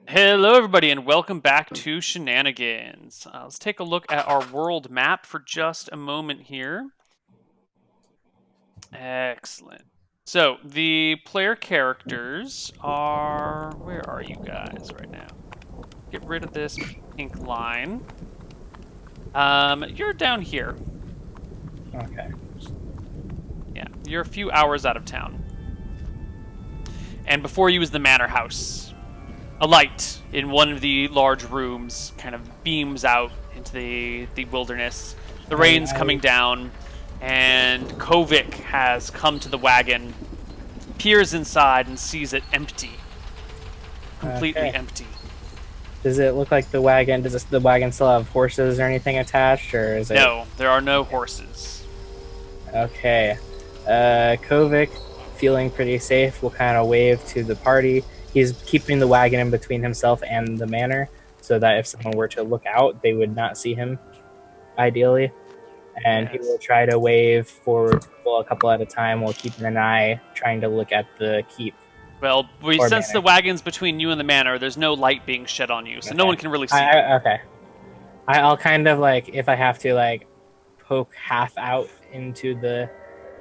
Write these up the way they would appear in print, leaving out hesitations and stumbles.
Hello, everybody, and welcome back to Shenanigans. Let's take a look at our world map for just a moment here. Excellent. So, the player characters are... Where are you guys right now? Get rid of this pink line. You're down here. Okay. Yeah, you're a few hours out of town. And before you is the manor house. A light in one of the large rooms kind of beams out into the wilderness. The rain's coming down, and Kovic has come to the wagon, peers inside, and sees it empty. Completely Okay. empty. Does it look like the wagon? The wagon still have horses or anything attached, or is it? No, there are no horses. Okay. Kovic, feeling pretty safe, will kind of wave to the party. He's keeping the wagon in between himself and the manor, so that if someone were to look out, they would not see him. Ideally, and he will Yes. try to wave forward to people a couple at a time while keeping an eye, trying to look at the keep Well, or since the manor. wagon's between you and the manor, there's no light being shed on you, so no Okay. one can really see you. Okay. I'll kind of like, if I have to, like poke half out into the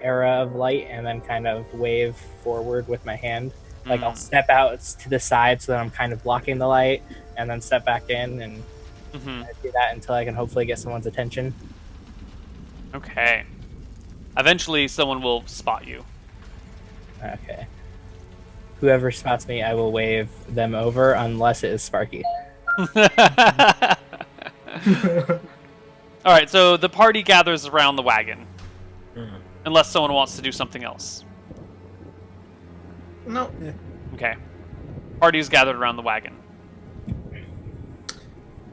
era of light and then kind of wave forward with my hand. Like I'll step out to the side so that I'm kind of blocking the light, and then step back in and do that until I can hopefully get someone's attention. Okay. Eventually, someone will spot you. Okay. Whoever spots me, I will wave them over unless it is Sparky. All right, so the party gathers around the wagon, unless someone wants to do something else. No. Okay. Party's gathered around the wagon.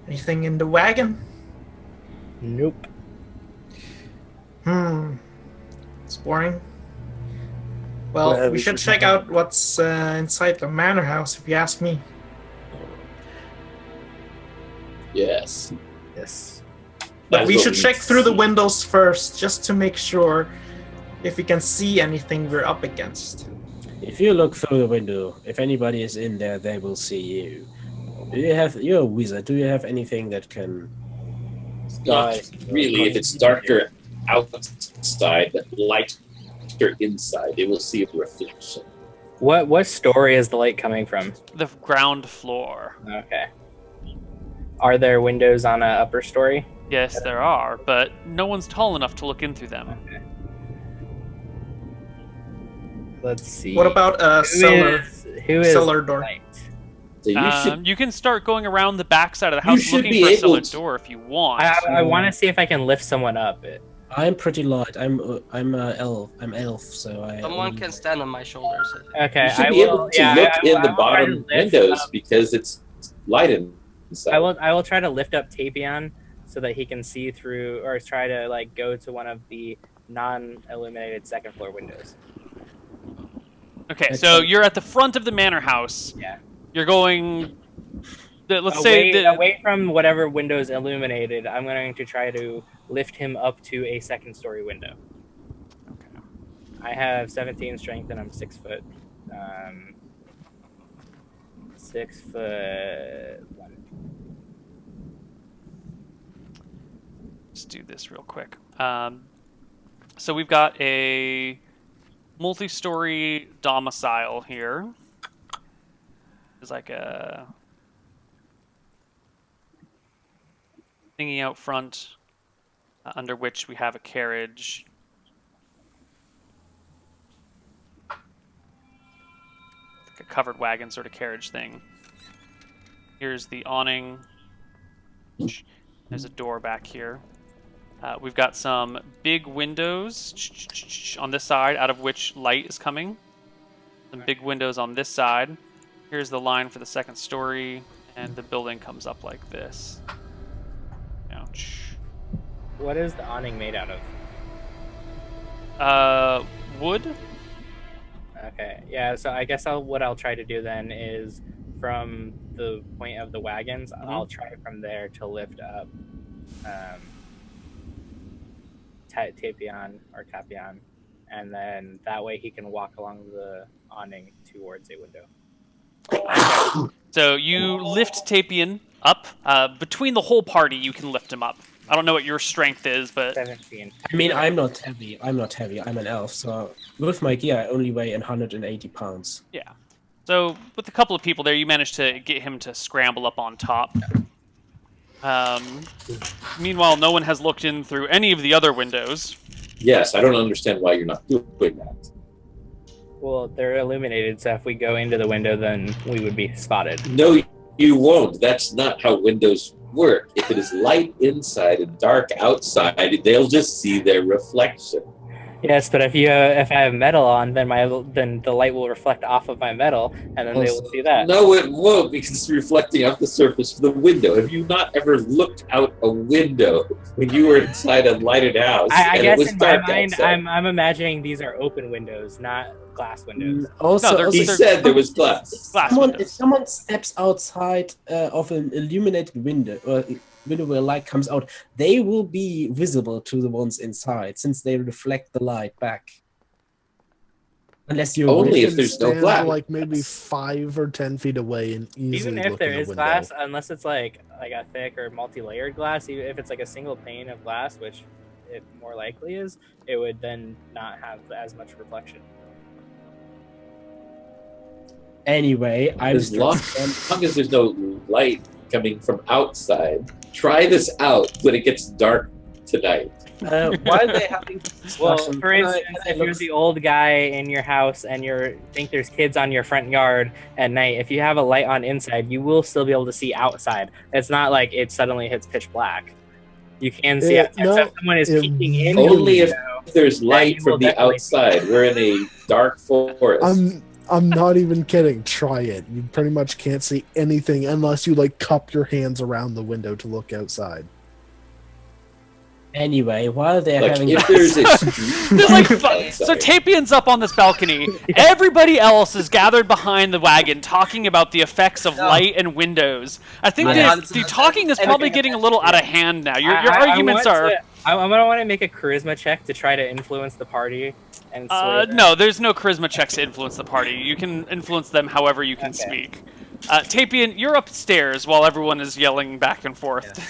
Anything in the wagon? Nope. It's boring. Well, we should check out what's inside the manor house, if you ask me. Yes. Yes. But we should check through the windows first, just to make sure if we can see anything we're up against. If you look through the window, if anybody is in there, they will see you. You're a wizard. Do you have anything that can... Not really. If it's darker outside, but lighter inside, they will see a reflection. What story is the light coming from? The ground floor. Okay. Are there windows on an upper story? Yes, there are, but no one's tall enough to look in through them. Okay. Let's see. What about a cellar door? Light? So You can start going around the back side of the house should looking be for a able cellar to- door if you want. I want to see if I can lift someone up. I'm pretty light. I'm elf. I'm elf, so I... Someone can stand on my shoulders. I think. Okay, you should I be will, able to look in the bottom lift windows up- because it's light inside. I will try to lift up Tapion so that he can see through, or try to like go to one of the non-illuminated second floor windows. Okay, so you're at the front of the manor house. Yeah. You're going... Let's away, say... away from whatever windows illuminated, I'm going to try to lift him up to a second story window. Okay. I have 17 strength and I'm 6 foot. 6 foot 1. Let's do this real quick. So we've got a multi-story domicile here. There's like a thingy out front, under which we have a carriage. Like a covered wagon sort of carriage thing. Here's the awning. There's a door back here. We've got some big windows on this side, out of which light is coming. Some big windows on this side. Here's the line for the second story, and the building comes up like this. Ouch. What is the awning made out of? Wood? Okay, yeah, so I guess what I'll try to do then is from the point of the wagons, I'll try from there to lift up Tapion, and then that way he can walk along the awning towards a window. So you lift Tapian up. Between the whole party, you can lift him up. I don't know what your strength is, but 17. I mean, I'm not heavy. I'm an elf, so with my gear, I only weigh 180 pounds. yeah. So with a couple of people there, you managed to get him to scramble up on top. Meanwhile, no one has looked in through any of the other windows. Yes, I don't understand why you're not doing that. Well, they're illuminated, so if we go into the window, then we would be spotted. No, you won't. That's not how windows work. If it is light inside and dark outside, they'll just see their reflection. Yes, but if I have metal on, then the light will reflect off of my metal, and then they will see that. No, it won't, because it's reflecting off the surface of the window. Have you not ever looked out a window when you were inside a lighted house I and guess it was in dark my mind, outside? I'm imagining these are open windows, not glass windows. No, He said there was glass. If someone steps outside of an illuminated window, or window where light comes out, they will be visible to the ones inside, since they reflect the light back. Unless you Only if there's no glass. Like maybe 5 or 10 feet away and easily Even if look there in a is window. glass, unless it's like a thick or multi-layered glass, even if it's like a single pane of glass, which it more likely is, it would then not have as much reflection. Anyway, As long as there's no light coming from outside, try this out when it gets dark tonight. while they're having this Well, discussion, for instance, if you're the old guy in your house and you think there's kids on your front yard at night, if you have a light on inside, you will still be able to see outside. It's not like it suddenly hits pitch black. You can see outside. So if someone is peeking in, only if there's light from the outside. We're in a dark forest. I'm not even kidding. Try it. You pretty much can't see anything unless you like cup your hands around the window to look outside. Anyway, while they're Like, having if there's There's like so Tapian's up on this balcony. Everybody else is gathered behind the wagon talking about the effects of light and windows. I think the talking is probably getting a little out of hand now. Your arguments are... I'm going to want to make a charisma check to try to influence the party. And no, there's no charisma checks to influence the party. You can influence them however you can speak. Tapian, you're upstairs while everyone is yelling back and forth. Yeah.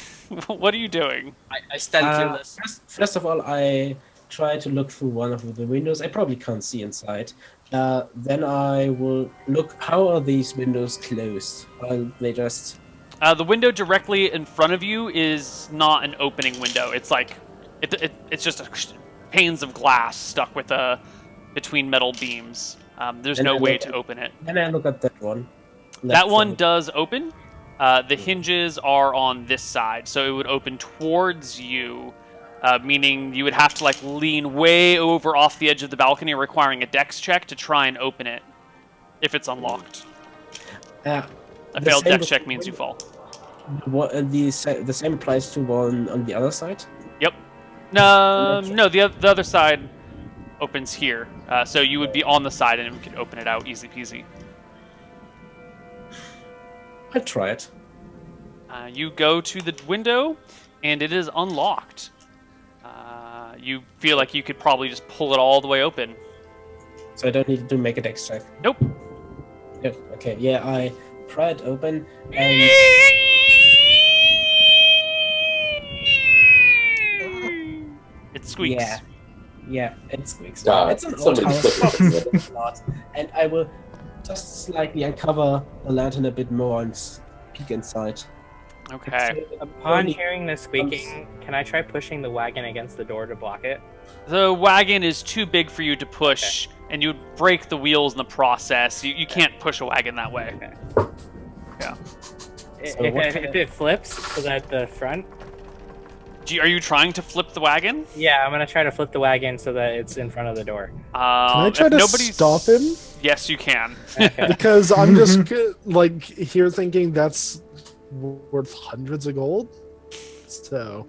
What are you doing? I stand clueless. First of all, I try to look through one of the windows. I probably can't see inside. Then I will look. How are these windows closed? Are they just... The window directly in front of you is not an opening window. It's like it's just panes of glass stuck with between metal beams. There's no way to open it. Then I look at that one. That one does open. The hinges are on this side, so it would open towards you, meaning you would have to like lean way over off the edge of the balcony, requiring a dex check to try and open it if it's unlocked. A failed dex check means you fall. What the same applies to one on the other side? Yep. No, the other side opens here, so you would be on the side and we could open it out easy peasy. I'll try it. You go to the window, and it is unlocked. You feel like you could probably just pull it all the way open. So I don't need to make a dex check? Nope. Yep. Okay, yeah, I pry it open, and... It squeaks. Yeah, it squeaks. God, it's an old house, and I will just slightly uncover the lantern a bit more and peek inside. Okay. So upon hearing the squeaking, can I try pushing the wagon against the door to block it? The wagon is too big for you to push, and you would break the wheels in the process. You can't push a wagon that way. Okay. Yeah. So if it flips, so that the front... Are you trying to flip the wagon? Yeah, I'm going to try to flip the wagon so that it's in front of the door. Can I try to stop him? Yes, you can. Okay. Because I'm just like here thinking that's worth hundreds of gold. So...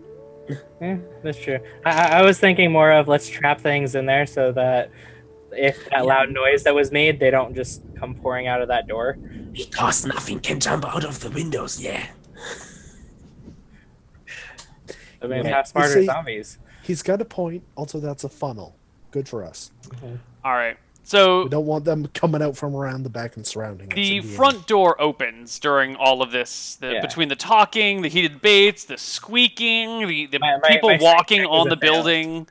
Yeah, that's true. I was thinking more of let's trap things in there so that if that loud noise that was made, they don't just come pouring out of that door. Because nothing can jump out of the windows, yeah. I mean, have smarter zombies. He's got a point. Also, that's a funnel. Good for us. All right. So We don't want them coming out from around the back and surrounding us. the front door opens during all of this. Between the talking, the heated debates, the squeaking, the people walking on the building.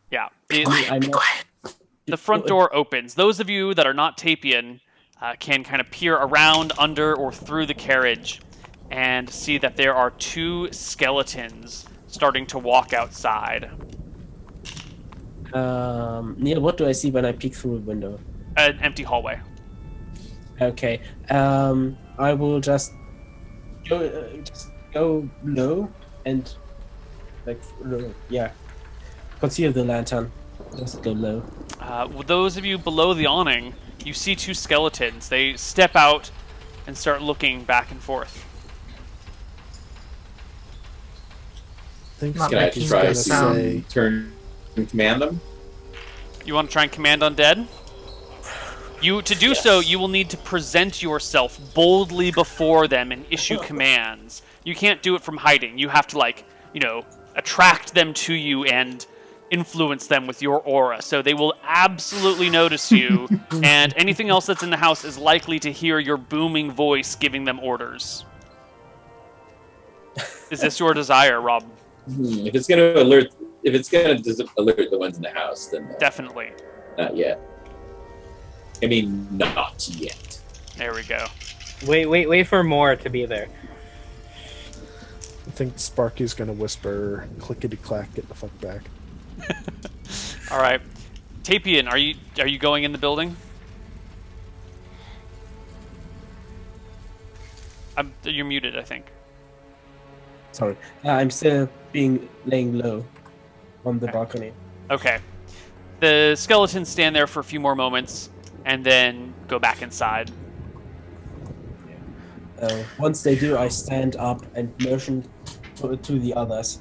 Yeah. The front door opens. Those of you that are not Tapian can kind of peer around, under, or through the carriage and see that there are 2 skeletons starting to walk outside. Neal, what do I see when I peek through a window? An empty hallway. Okay. I will just go low and conceal the lantern. Just go low. Those of you below the awning, you see 2 skeletons. They step out and start looking back and forth. I think Not Can I making try good to sound. turn and command them? You want to try and command undead? To do so, you will need to present yourself boldly before them and issue commands. You can't do it from hiding. You have to, attract them to you and influence them with your aura. So they will absolutely notice you, and anything else that's in the house is likely to hear your booming voice giving them orders. Is this your desire, Rob? If it's going to alert the ones in the house, then Definitely. not yet. I mean, not yet. There we go. Wait for more to be there. I think Sparky's gonna whisper, "Clickety clack, get the fuck back." All right, Tapian, are you going in the building? You're muted, I think. Sorry. I'm still laying low on the balcony. Okay. The skeletons stand there for a few more moments and then go back inside. Once they do, I stand up and motion to the others,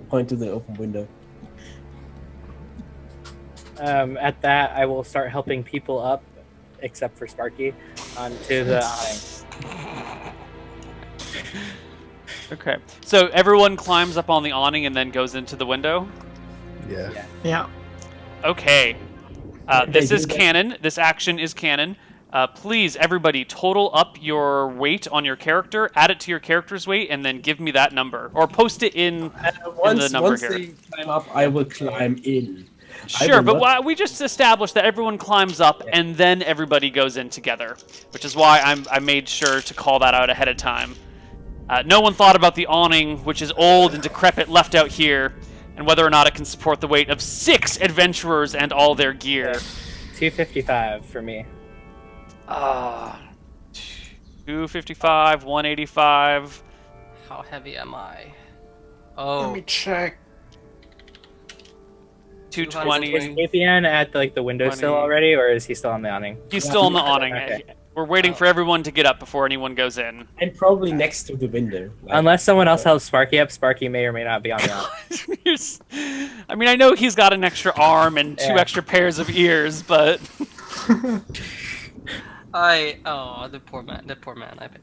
point to the open window. At that, I will start helping people up, except for Sparky, onto the awning. Okay. So everyone climbs up on the awning and then goes into the window? Yeah. Yeah. Okay. This is canon. This action is canon. Please, everybody, total up your weight on your character, add it to your character's weight, and then give me that number. Or post it in the number once here. they climb up, I will climb in. Sure, but we just established that everyone climbs up and then everybody goes in together, which is why I made sure to call that out ahead of time. No one thought about the awning, which is old and decrepit, left out here, and whether or not it can support the weight of 6 adventurers and all their gear. 255 for me. 255, 185. How heavy am I? Let Oh, me check. 220. Is Tapian at the windowsill 20. already, or is he still on the awning? He's still on the awning. Okay. We're waiting for everyone to get up before anyone goes in. I'm probably next to the window. Unless someone else helps Sparky up, Sparky may or may not be on the awning. I mean, I know he's got an extra arm and 2 extra pairs of ears, but the poor man.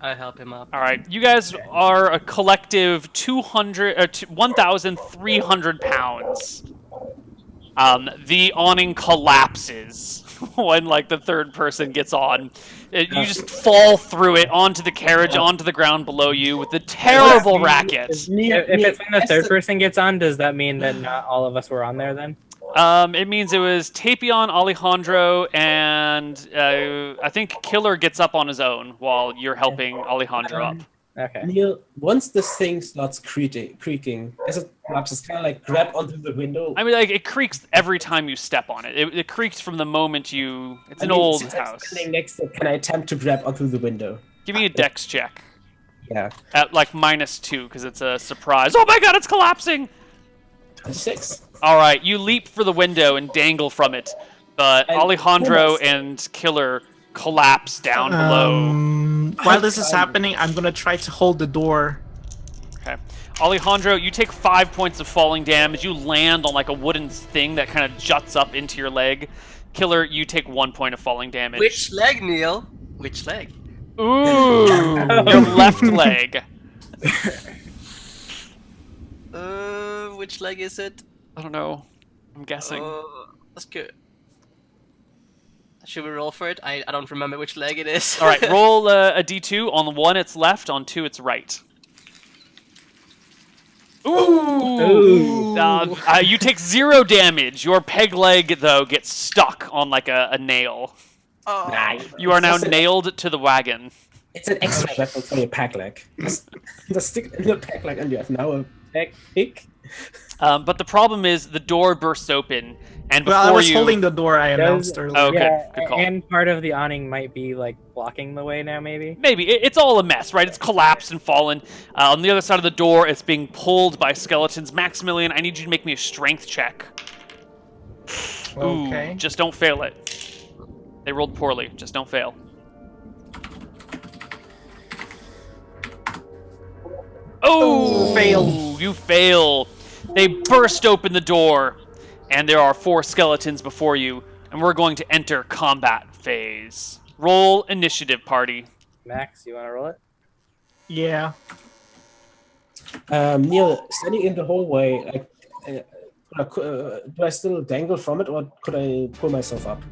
I help him up. all right. You guys are a collective 1,300 pounds. The awning collapses when the third person gets on. You just fall through it onto the carriage, onto the ground below you with a terrible racket. If it's when the third person gets on, does that mean that not all of us were on there then? It means it was Tapion, Alejandro, and I think Killer gets up on his own while you're helping Alejandro up. Okay. Neal, once this thing starts creaking, as it collapses, kind of grab onto the window. I mean, it creaks every time you step on it. It creaks from the moment you... It's an old since I'm house. standing next to it, can I attempt to grab onto the window? Give me a dex check. Yeah. At -2, because it's a surprise. Oh my god, it's collapsing! 6. Alright, you leap for the window and dangle from it. But Alejandro and Killer collapse down below. While this is happening, I'm gonna try to hold the door. Okay. Alejandro, you take 5 points of falling damage. You land on a wooden thing that kind of juts up into your leg. Killer, you take 1 point of falling damage. Which leg, Neal? Which leg? Ooh! Your left leg. Which leg is it? I don't know. I'm guessing. That's good. Should we roll for it? I don't remember which leg it is. All right, roll a d2. On 1, it's left. On 2, it's right. Ooh! You take 0 damage. Your peg leg, though, gets stuck on like a nail. Oh. You are now nailed to the wagon. It's an extra weapon for your pack leg. Just stick in the pack leg, and you have now a pack pick. But the problem is the door bursts open, and before Well, I was you... holding the door I announced earlier. Oh, Yeah, good call. and part of the awning might be like blocking the way now, maybe. Maybe. It's all a mess, right? It's collapsed and fallen. On the other side of the door, it's being pulled by skeletons. Maximilian, I need you to make me a strength check. Ooh, Okay. just don't fail it. They rolled poorly. Just don't fail. Oh, fail. You fail. They burst open the door, and there are 4 skeletons before you, and we're going to enter combat phase. Roll initiative, party. Max, you want to roll it? Yeah. Neal, standing in the hallway, do I still dangle from it, or could I pull myself up?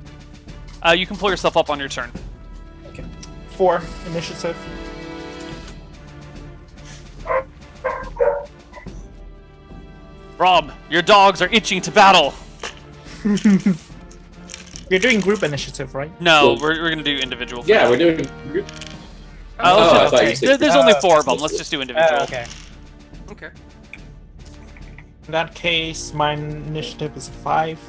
You can pull yourself up on your turn. Okay. 4 initiative. Rob, your dogs are itching to battle. You're doing group initiative, right? No, Cool. we're gonna do individual. Yeah, we're doing. Let's Oh, I just- thought you said- there's only 4 of them. Let's just do individual. Okay. Okay. In that case, my initiative is 5.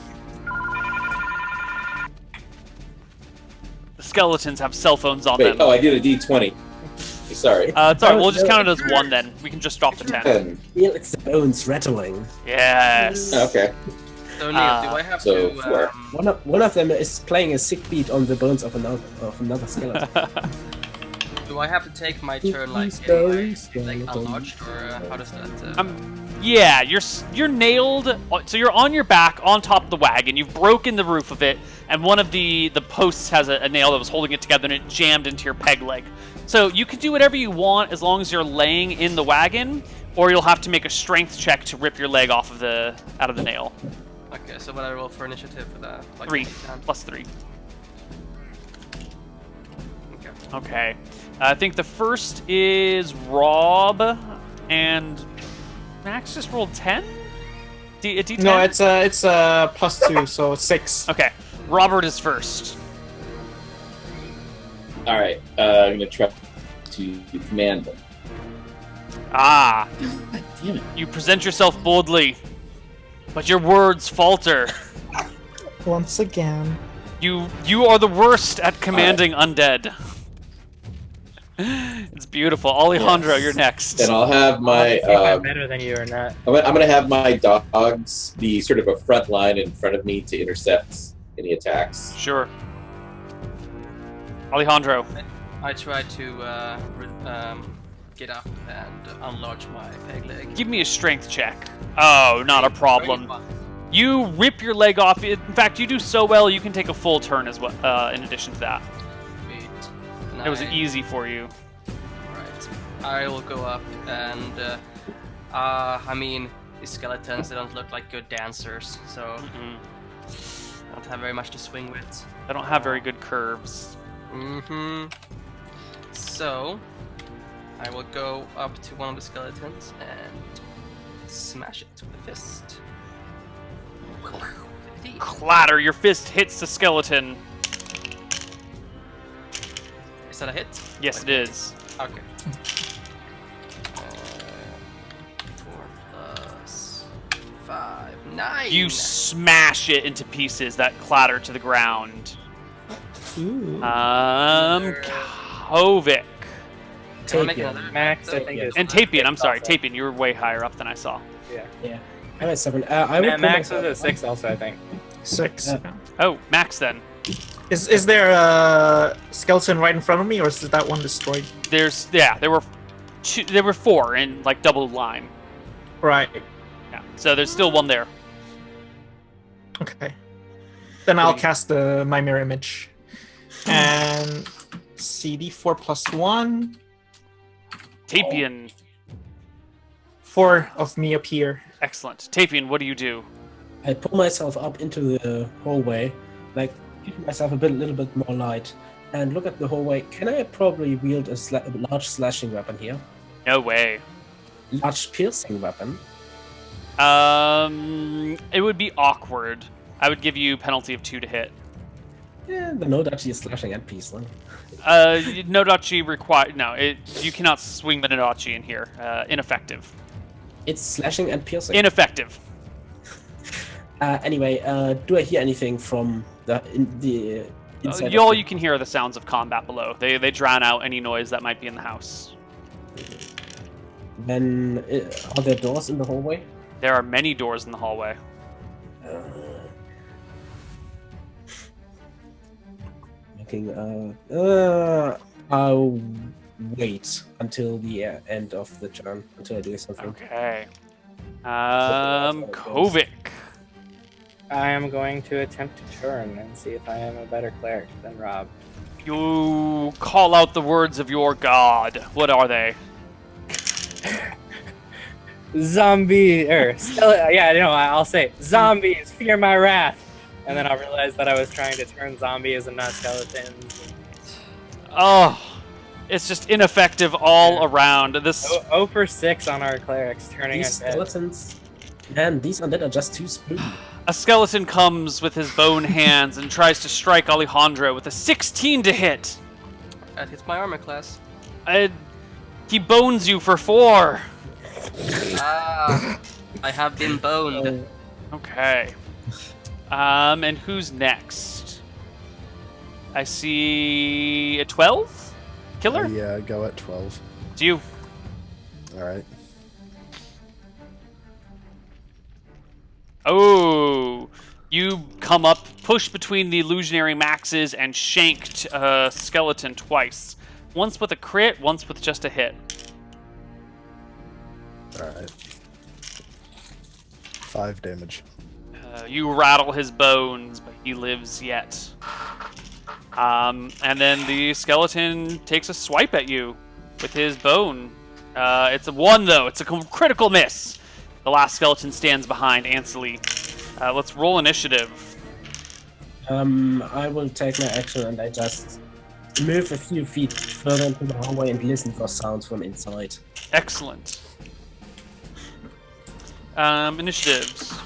The skeletons have cell phones on Wait, them. oh, I did a D20. Sorry. It's alright, we'll just count it as 1 then. We can just drop the 10. 10. Neal, it's the bones rattling. Yes. Okay. So Neal, do I have so to? 4. One of them is playing a sick beat on the bones of another skeleton. Do I have to take my turn like unlodged, or how does that? Yeah, you're nailed. So you're on your back, on top of the wagon. You've broken the roof of it, and one of the posts has a nail that was holding it together, and it jammed into your peg leg. So you can do whatever you want as long as you're laying in the wagon, or you'll have to make a strength check to rip your leg off of out of the nail. Okay, so what I roll for initiative for that? Like 3 10? plus 3. Okay. Okay. I think the first is Rob, and Max just rolled 10? A D10? No, it's plus 2, so 6. Okay. Robert is first. All right. I'm gonna try to command them. Ah. God damn it. You present yourself boldly, but your words falter. Once again. You are the worst at commanding undead. It's beautiful. Alejandro, you're next. And I'll have my. See if I'm better than you or not. I'm gonna have my dogs be sort of a front line in front of me to intercept any attacks. Sure. Alejandro. I try to get up and unlodge my peg leg. Give me a strength check. Oh, not a problem. You rip your leg off. In fact, you do so well, you can take a full turn as well. In addition to that, it was easy for you. Right. I will go up and I mean, these skeletons, they don't look like good dancers, so I don't have very much to swing with. I don't have very good curves. So I will go up to one of the skeletons and smash it with a fist. 15. Clatter! Your fist hits the skeleton. Is that a hit? Yes, it is. Okay. 4 plus 5, 9. You smash it into pieces that clatter to the ground. Kovik. Can I make Tapian. another? Max, I think is. And Tapian, I'm sorry, Tapian, you were way higher up than I saw. Yeah. I'm at 7. I would pull Max was myself at up. 6 also, I think. 6. Yeah. Oh, Max then. Is there a skeleton right in front of me, or is that one destroyed? There were 4 in like double line. Right. Yeah. So there's still one there. Okay. Then I'll cast my mirror image. And CD4 plus 1. Tapian. 4 of me appear. Excellent. Tapian, what do you do? I pull myself up into the hallway, like give myself a little bit more light, and look at the hallway. Can I probably wield a large slashing weapon here? No way. Large piercing weapon? It would be awkward. I would give you penalty of 2 to hit. Yeah, the no dodgy is slashing and piercing. Nodachi require no. You cannot swing the Nodachi in here. Ineffective. It's slashing and piercing. Ineffective. Anyway, do I hear anything from the inside? All you can hear are the sounds of combat below. They drown out any noise that might be in the house. Then, are there doors in the hallway? There are many doors in the hallway. I'll wait until the end of the turn until I do something. Okay. Kovic. I am going to attempt to turn and see if I am a better cleric than Rob. You call out the words of your god. What are they? Zombie, I'll say zombies, fear my wrath. And then I'll realize that I was trying to turn zombies and not skeletons. Oh, it's just ineffective all around. This 0 for 6 on our clerics, turning These undead. skeletons, man, these undead are just too spooky. a skeleton comes with his bone hands and tries to strike Alejandro with a 16 to hit. That hits my armor class. He bones you for 4. Ah, I have been boned. Okay. And who's next? I see a 12? Killer? Yeah, go at 12. It's you. Alright. Oh, you come up, push between the illusionary maxes, and shanked a skeleton twice. Once with a crit, once with just a hit. Alright. 5 damage. You rattle his bones, but he lives yet. And then the skeleton takes a swipe at you with his bone. It's a 1, though. It's a critical miss. The last skeleton stands behind Anseli. Let's roll initiative. I will take my action and I just move a few feet further into the hallway and listen for sounds from inside. Excellent. Initiatives.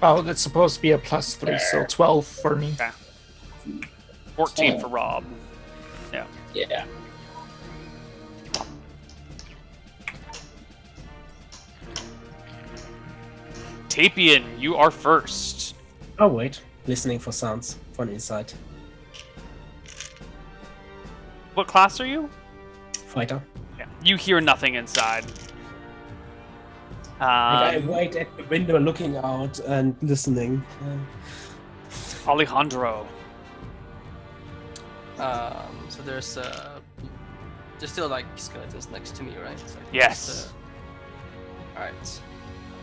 Oh, that's supposed to be a +3, so 12 for me. Okay. 14 for Rob. Yeah. Yeah. Tapian, you are first. Oh wait, listening for sounds from inside. What class are you? Fighter. Yeah. You hear nothing inside. And I wait at the window looking out and listening. Alejandro. So there's still like skeletons next to me, right? So I can Yes. just, alright.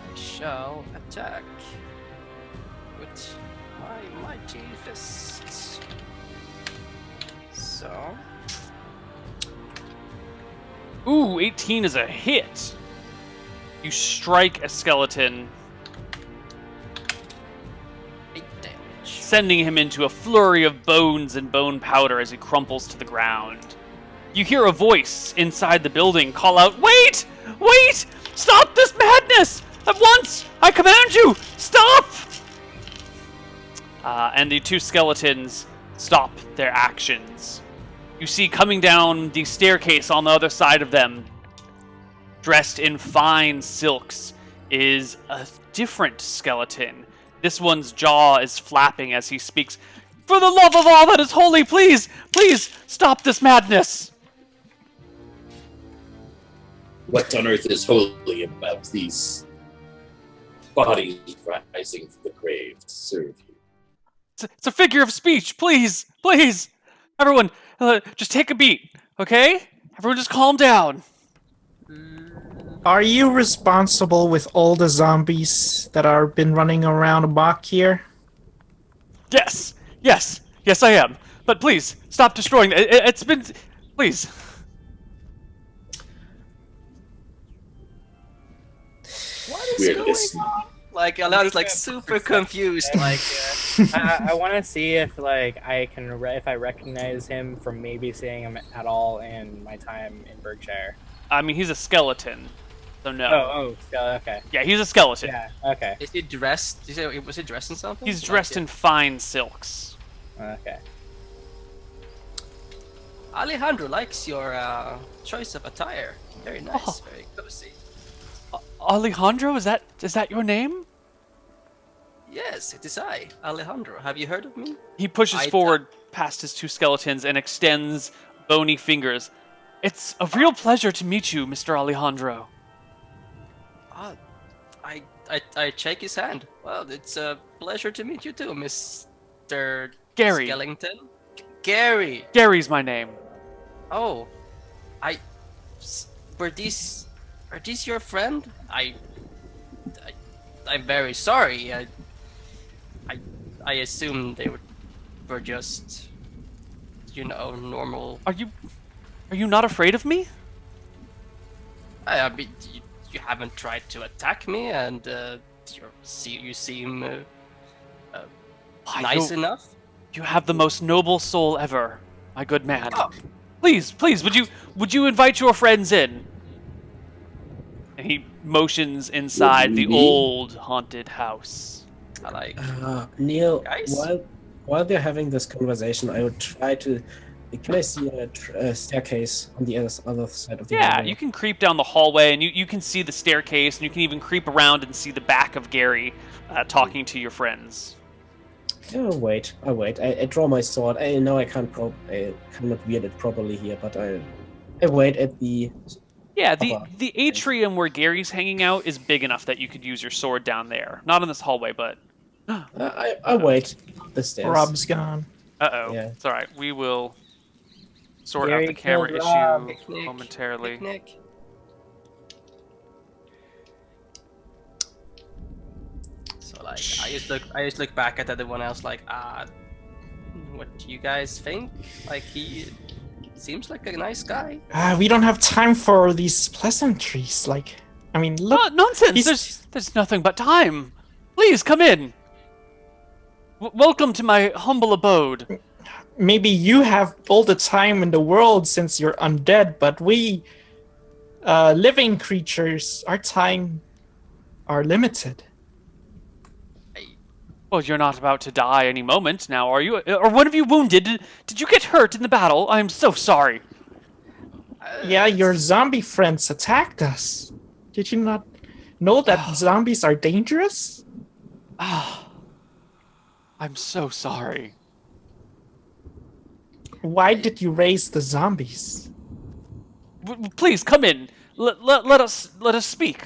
I shall attack with my mighty fists. So Ooh, 18 is a hit. You strike a skeleton, 8 damage. sending him into a flurry of bones and bone powder as he crumples to the ground. You hear a voice inside the building call out, "Wait! Wait! Stop this madness! At once! I command you! Stop!" And the 2 skeletons stop their actions. You see coming down the staircase on the other side of them, dressed in fine silks, is a different skeleton. This one's jaw is flapping as he speaks. "For the love of all that is holy, please, please stop this madness." What on earth is holy about these bodies rising from the grave to serve you? It's a figure of speech, please, please. Everyone, just take a beat, okay? Everyone just calm down. Are you responsible with all the zombies that are been running around back here? Yes, I am. But please, stop destroying it. It's been... Please. What is We're going listening. on? Like, Alana's like super confused. Like, I want to see if like I can if I recognize him from maybe seeing him at all in my time in Berkshire. I mean, he's a skeleton, so no. Okay. Yeah, he's a skeleton. Yeah, okay. is he dressed? Did you say, was he dressed in something? He's dressed in fine silks. Okay. Alejandro likes your choice of attire. Very nice, Oh. very cozy. Alejandro, is that your name? Yes, it is I, Alejandro. Have you heard of me? He pushes I forward past his two skeletons and extends bony fingers. It's a real pleasure to meet you, Mr. Alejandro. I shake his hand. Well, it's a pleasure to meet you too, Mr. Gary. Skellington. Gary. Gary's my name. Oh, are these your friend? I'm very sorry. I assumed they were just, normal. Are you not afraid of me? I mean, you haven't tried to attack me, and you seem nice enough. You have the most noble soul ever, my good man. Oh. Please, would you invite your friends in? And he motions inside the old haunted house. I like. Neal, Guys? while they're having this conversation, I would try to. Can I see a staircase on the other side of the Yeah, hallway? you can creep down the hallway, and you can see the staircase, and you can even creep around and see the back of Gary talking to your friends. Oh, wait. I draw my sword. I know I cannot wield it properly here, but I wait at the. Yeah, the atrium where Gary's hanging out is big enough that you could use your sword down there. Not in this hallway, but... I wait the stairs. Rob's gone. Uh-oh. Yeah. It's alright. We will sort Gary out the camera killed Rob. issue momentarily. Picnic. So like, I just look back at everyone else like, what do you guys think? Like, he seems like a nice guy. We don't have time for these pleasantries. Like, I mean, look. Nonsense! There's nothing but time! Please, come in! Welcome to my humble abode. Maybe you have all the time in the world since you're undead, but we, living creatures, our time are limited. Well, you're not about to die any moment now, are you? Are one of you wounded? Did you get hurt in the battle? I'm so sorry. Yeah, your zombie friends attacked us. Did you not know that zombies are dangerous? I'm so sorry. Why did you raise the zombies? Please come in. Let us speak.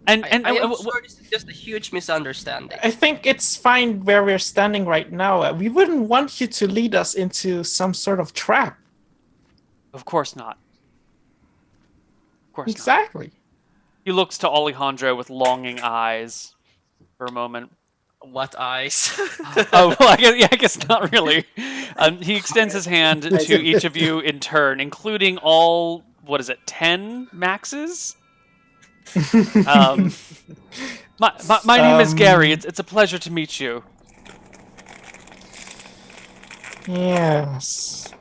I am sure this is just a huge misunderstanding. I think it's fine where we're standing right now. We wouldn't want you to lead us into some sort of trap. Of course not. Of course not. Exactly. He looks to Alejandro with longing eyes for a moment. What eyes? Oh, well, I guess not really. He extends his hand to each of you in turn, including all, 10 maxes? My name is Gary. It's a pleasure to meet you. Yes.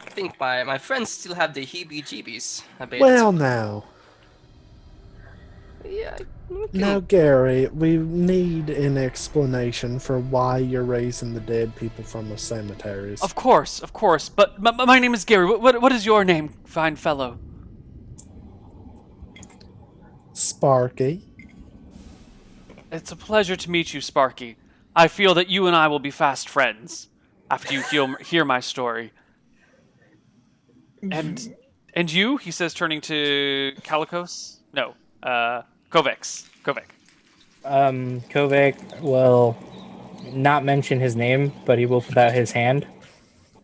I think my friends still have the heebie-jeebies a bit. Well, now. Yeah. Now, Gary, we need an explanation for why you're raising the dead people from the cemeteries. Of course. But my name is Gary. What is your name, fine fellow? Sparky. It's a pleasure to meet you, Sparky. I feel that you and I will be fast friends after you hear my story. And you? He says, turning to Calicos. No, Kovac. Kovac will not mention his name, but he will put out his hand,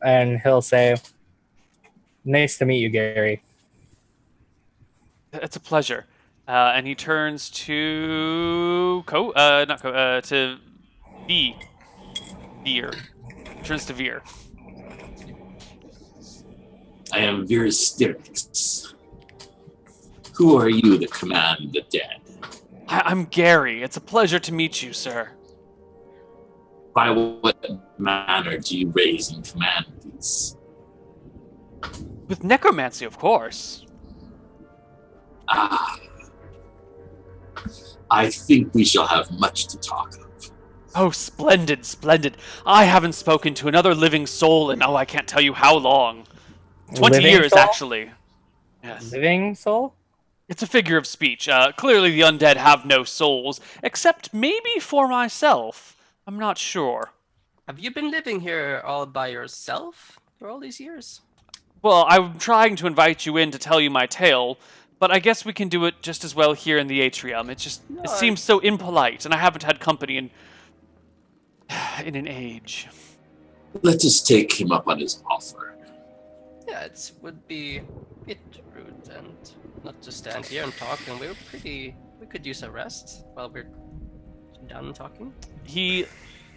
and he'll say, "Nice to meet you, Gary." It's a pleasure. And he turns to to Beer. Turns to Veer. I am Viristyrix. Who are you that command the dead? I'm Gary. It's a pleasure to meet you, sir. By what manner do you raise and command these? With necromancy, of course. Ah. I think we shall have much to talk of. Oh, splendid, splendid. I haven't spoken to another living soul in, I can't tell you how long. 20 Living years, soul? actually. Yes. Living soul? It's a figure of speech. Clearly the undead have no souls, except maybe for myself. I'm not sure. Have you been living here all by yourself for all these years? Well, I'm trying to invite you in to tell you my tale, but I guess we can do it just as well here in the atrium. It seems so impolite, and I haven't had company in an age. Let us take him up on his offer. Yeah, it would be a bit rude and not to stand here and talk, and we could use a rest while we're done talking. He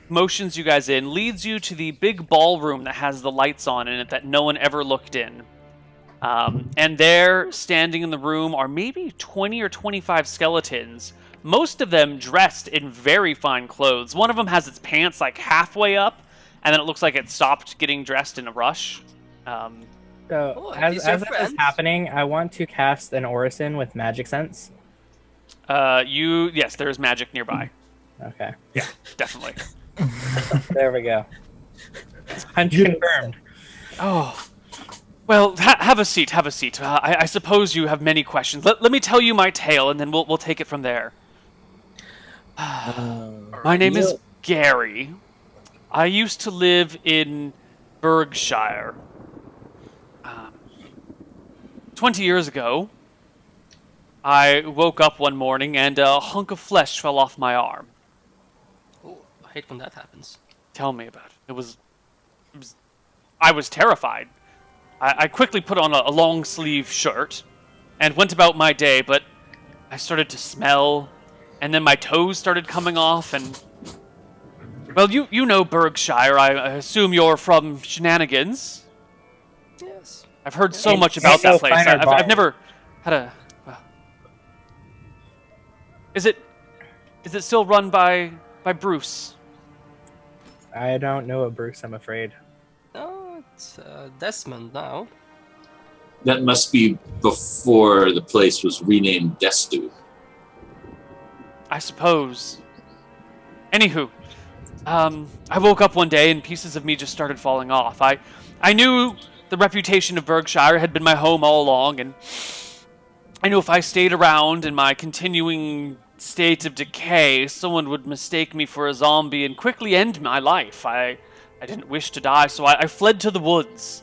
motions you guys in, leads you to the big ballroom that has the lights on in it that no one ever looked in. And there, standing in the room, are maybe 20 or 25 skeletons, most of them dressed in very fine clothes. One of them has its pants like halfway up, and then it looks like it stopped getting dressed in a rush. So, as that is happening, I want to cast an Orison with Magic Sense. Yes, there is magic nearby. Okay. Yeah, definitely. There we go. Hunch confirmed. Oh. Well, have a seat, have a seat. I suppose you have many questions. Let me tell you my tale, and then we'll take it from there. My name is Gary. I used to live in Berkshire. 20 years ago, I woke up one morning and a hunk of flesh fell off my arm. Oh, I hate when that happens. Tell me about it. I was terrified. I quickly put on a long sleeve shirt and went about my day, but I started to smell, and then my toes started coming off, and well, you know Berkshire. I assume you're from Shenanigans. Yes. I've heard so much about that place. I've never had a. Is it still run by Bruce? I don't know a Bruce, I'm afraid. No, it's Desmond now. That must be before the place was renamed Destu. I suppose. Anywho, I woke up one day and pieces of me just started falling off. I knew the reputation of Berkshire had been my home all along, and I knew if I stayed around in my continuing state of decay, someone would mistake me for a zombie and quickly end my life. I didn't wish to die, so I fled to the woods.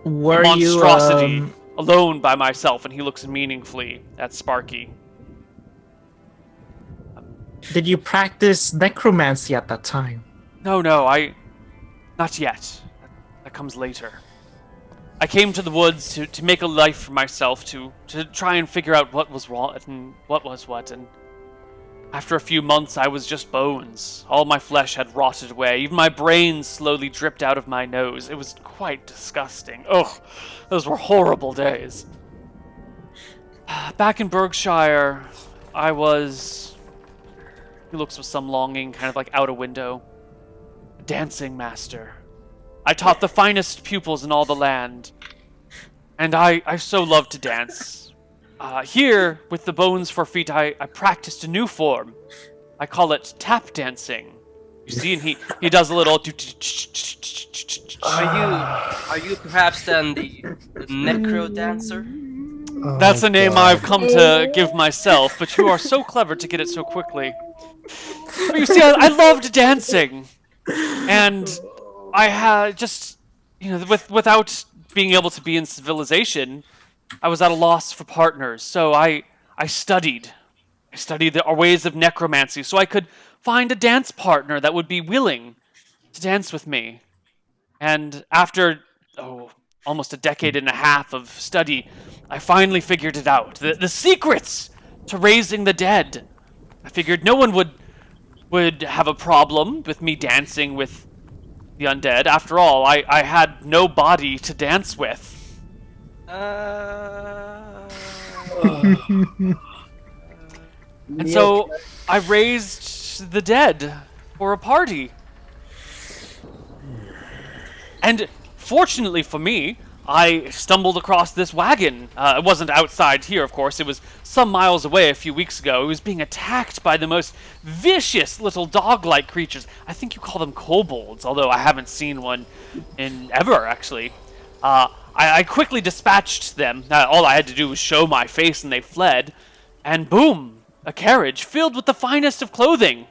Were monstrosity, you alone by myself, and he looks meaningfully at Sparky. did you practice necromancy at that time? No, not yet. That comes later. I came to the woods to make a life for myself, to try and figure out what was wrong and what was what, and after a few months I was just bones. All my flesh had rotted away, even my brains slowly dripped out of my nose. It was quite disgusting. Ugh, those were horrible days. Back in Berkshire, I was... He looks with some longing, kind of like out a window. A dancing master. I taught the finest pupils in all the land. And I so love to dance. Here, with the bones for feet, I practiced a new form. I call it tap dancing. You see, and he does a little... Are you perhaps then the Necrodancer? That's a name I've come to give myself, but you are so clever to get it so quickly. But you see, I loved dancing. And I had just, without being able to be in civilization, I was at a loss for partners. So I studied. I studied our ways of necromancy so I could find a dance partner that would be willing to dance with me. And after, almost a decade and a half of study, I finally figured it out. The secrets to raising the dead. I figured no one would have a problem with me dancing with the undead. After all, I had no body to dance with. And so I raised the dead for a party. And fortunately for me, I stumbled across this wagon. It wasn't outside here, of course. It was some miles away a few weeks ago. It was being attacked by the most vicious little dog-like creatures. I think you call them kobolds, although I haven't seen one in ever, actually. I quickly dispatched them. All I had to do was show my face and they fled. And boom, a carriage filled with the finest of clothing.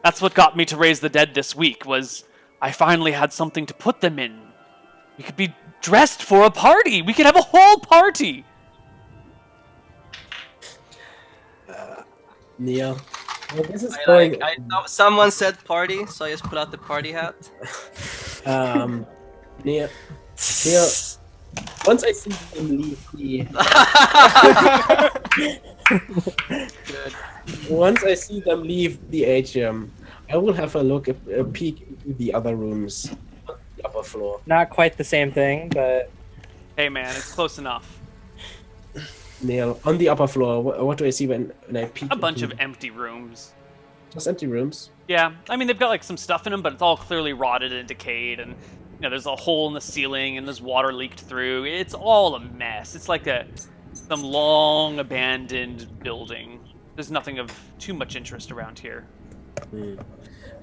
That's what got me to raise the dead this week, was I finally had something to put them in. We could be dressed for a party. We could have a whole party. Neal. Well, this is I know someone said party, so I just put out the party hat. Neal. Once I see them leave the Good. once I see them leave the atrium, I will have a peek into the other rooms on the upper floor. Not quite the same thing, but Hey man, it's close enough. Neal, on the upper floor, what do I see when I peek? A bunch into- of empty rooms. just empty rooms. Yeah, I mean, they've got like some stuff in them, but it's all clearly rotted and decayed, and there's a hole in the ceiling, and there's water leaked through. It's all a mess. It's like some long abandoned building. There's nothing of too much interest around here.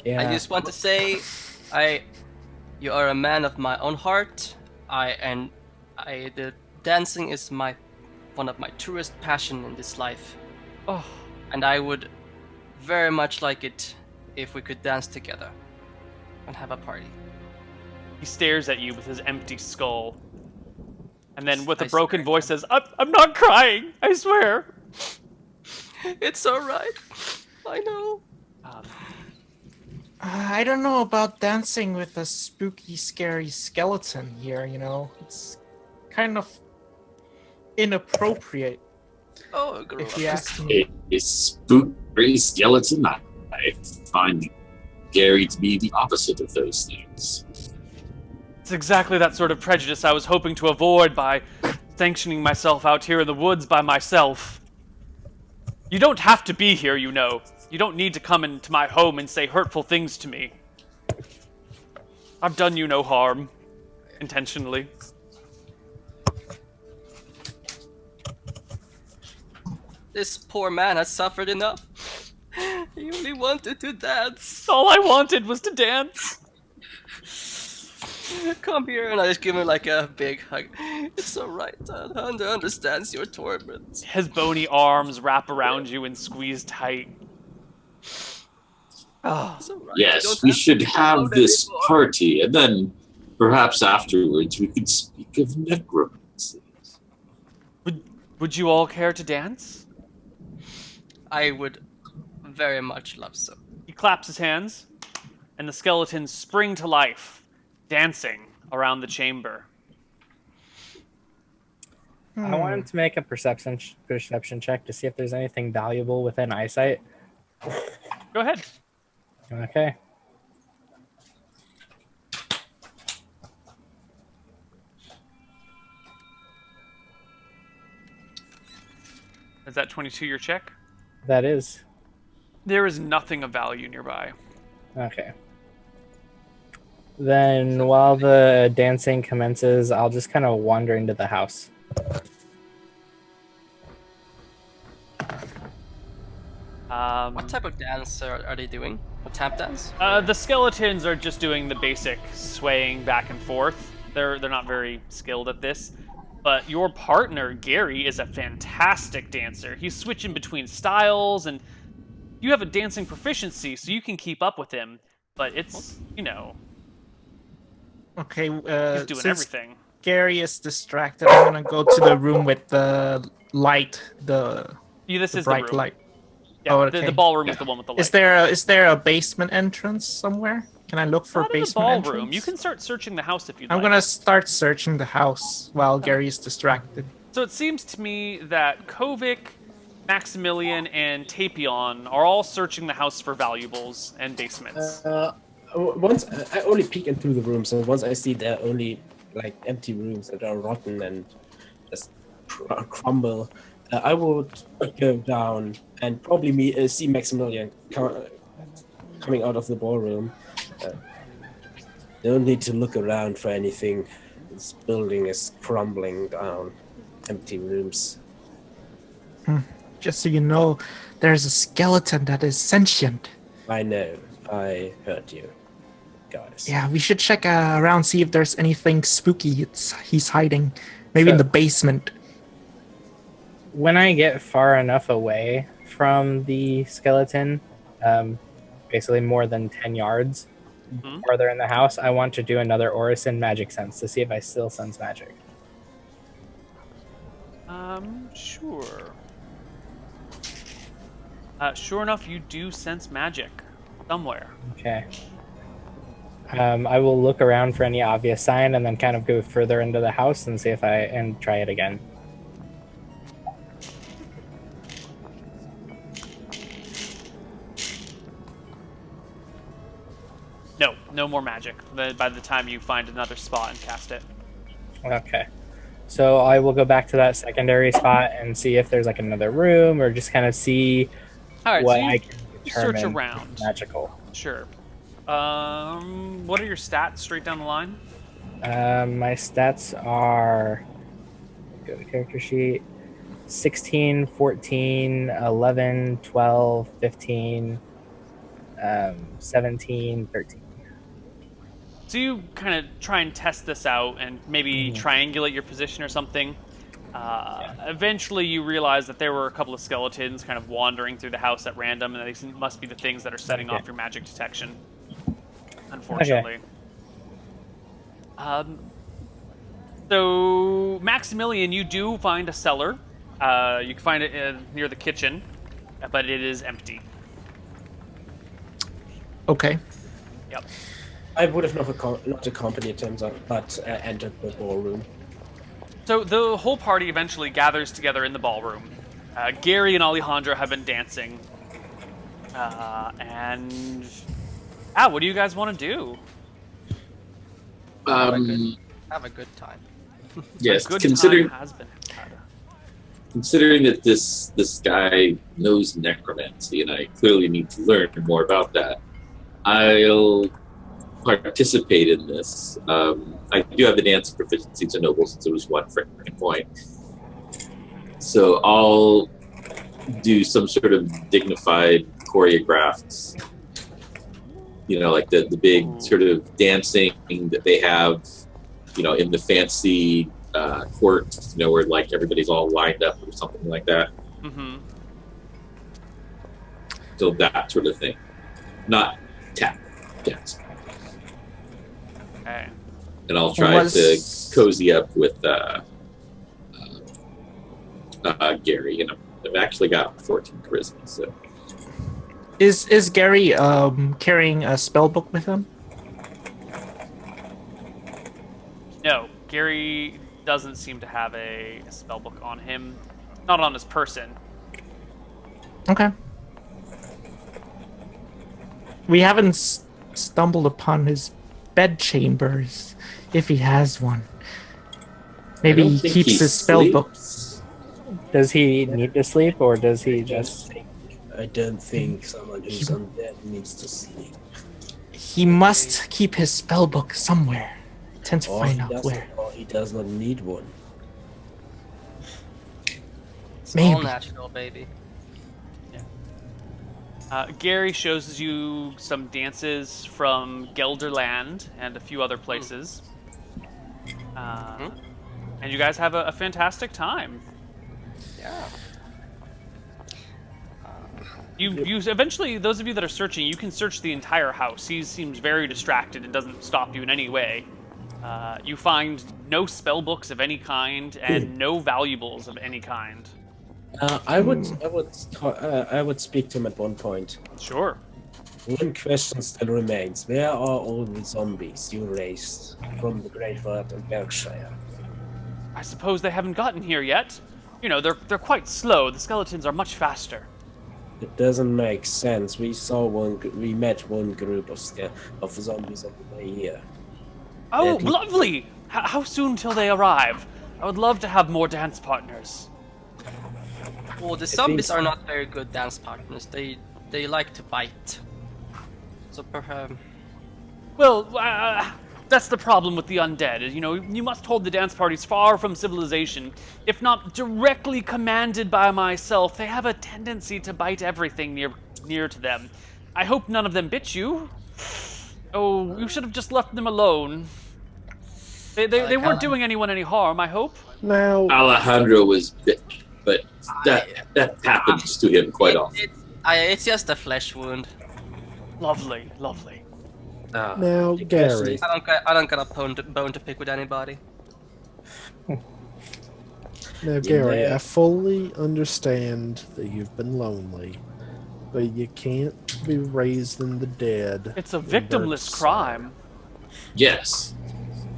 Yeah. I just want to say, you are a man of my own heart. The dancing is one of my truest passion in this life, Oh, and I would very much like it if we could dance together and have a party. he stares at you with his empty skull, and then with a I broken swear. voice says, I'm not crying, I swear. It's alright. I know. I don't know about dancing with a spooky, scary skeleton here, It's kind of inappropriate, Oh, girl. if you ask me. A spooky skeleton. I find Gary to be the opposite of those things. It's exactly that sort of prejudice I was hoping to avoid by sanctioning myself out here in the woods by myself. You don't have to be here, You don't need to come into my home and say hurtful things to me. I've done you no harm, intentionally. This poor man has suffered enough. He only wanted to dance. All I wanted was to dance. Come here, and I just give him like a big hug. It's alright, Hunter understands your torment. His bony arms wrap around you and squeeze tight. Oh, It's alright. Yes, we should have this party, and then perhaps afterwards we could speak of necromancy. would you all care to dance? I would very much love so. He claps his hands, and the skeletons spring to life, dancing around the chamber. I want him to make a perception check to see if there's anything valuable within eyesight. Go ahead. Okay. Is that 22 your check? That is. There is nothing of value nearby. Okay. Then while the dancing commences, I'll just kind of wander into the house. What type of dance are they doing? A tap dance? The skeletons are just doing the basic swaying back and forth. They're not very skilled at this. But your partner, Gary, is a fantastic dancer. He's switching between styles, and you have a dancing proficiency, so you can keep up with him. But it's, Okay, he's doing since everything. Gary is distracted, I'm gonna go to the room with the light, the This is bright the room. light. Yeah, Oh, okay. the ballroom is the one with the light. Is there a basement entrance somewhere? Can I look for Not in the basement ballroom. entrance? You can start searching the house if you'd I'm like. gonna start searching the house while Gary is distracted. So it seems to me that Kovic, Maximilian, and Tapion are all searching the house for valuables and basements. once I only peek into the rooms, and once I see there are only like empty rooms that are rotten and just crumble, I would go down and probably see Maximilian coming out of the ballroom. Don't need to look around for anything. This building is crumbling down. Empty rooms. Just so you know, there's a skeleton that is sentient. I know. I heard you, guys. Yeah, we should check around, see if there's anything spooky he's hiding. Maybe in the basement. When I get far enough away from the skeleton, basically more than 10 yards farther in the house, I want to do another Orison magic sense to see if I still sense magic. Sure. Sure enough, you do sense magic somewhere. Okay. I will look around for any obvious sign and then kind of go further into the house and see if and try it again. No more magic by the time you find another spot and cast it. Okay. So I will go back to that secondary spot and see if there's like another room or just kind of see All right, what so I can determine search around. magical. Sure. What are your stats straight down the line? My stats are, go to character sheet, 16, 14, 11, 12, 15, 17, 13. So you kind of try and test this out and maybe triangulate your position or something. Eventually you realize that there were a couple of skeletons kind of wandering through the house at random, and these must be the things that are setting off your magic detection, unfortunately. So Maximilian, you do find a cellar. You can find it near the kitchen, but it is empty. Okay. Yep. I would have not accompanied him, but entered the ballroom. So the whole party eventually gathers together in the ballroom. Gary and Alejandro have been dancing. And what do you guys want to do? Have a good time. Yes, A good considering time has been had. considering that this guy knows necromancy, and I clearly need to learn more about that, I'll participate in this. I do have the dance proficiency to noble since it was 1 freaking point. So I'll do some sort of dignified choreographed, like the big sort of dancing that they have, in the fancy court, where like everybody's all lined up or something like that. Mm-hmm. So that sort of thing. Not tap dance. Okay. And I'll try to cozy up with Gary. I've actually got 14 charisma. So Is Gary carrying a spell book with him? No, Gary doesn't seem to have a spellbook on him. Not on his person. Okay. We haven't stumbled upon his bed chambers, if he has one. Maybe he keeps his spell books. Does he need to sleep, or does he just... I don't think someone who's undead needs to sleep. He must keep his spell book somewhere. I tend to find out where. Or he does not need one. It's Maybe. all natural, baby. Gary shows you some dances from Gelderland and a few other places. And you guys have a fantastic time. Yeah. You eventually, those of you that are searching, you can search the entire house. He seems very distracted and doesn't stop you in any way. You find no spell books of any kind and no valuables of any kind. I would speak to him at one point. Sure. One question still remains: where are all the zombies you raised from the graveyard in Berkshire? I suppose they haven't gotten here yet. They're quite slow. The skeletons are much faster. It doesn't make sense. We met one group of zombies on the way here. Oh, At least- lovely! How soon till they arrive? I would love to have more dance partners. Well, the zombies are not very good dance partners. They like to bite. So perhaps. Well, that's the problem with the undead. You know, you must hold the dance parties far from civilization. If not directly commanded by myself, they have a tendency to bite everything near to them. I hope none of them bit you. Oh, you should have just left them alone. They weren't doing anyone any harm, I hope. Now, Alejandro was bit, but that happens to him quite often. It's just a flesh wound. Lovely, lovely. now, Gary. I don't got a bone to pick with anybody. Now, Gary, Yeah. I fully understand that you've been lonely, but you can't be raising the dead. It's a in victimless Berkside. crime. Yes.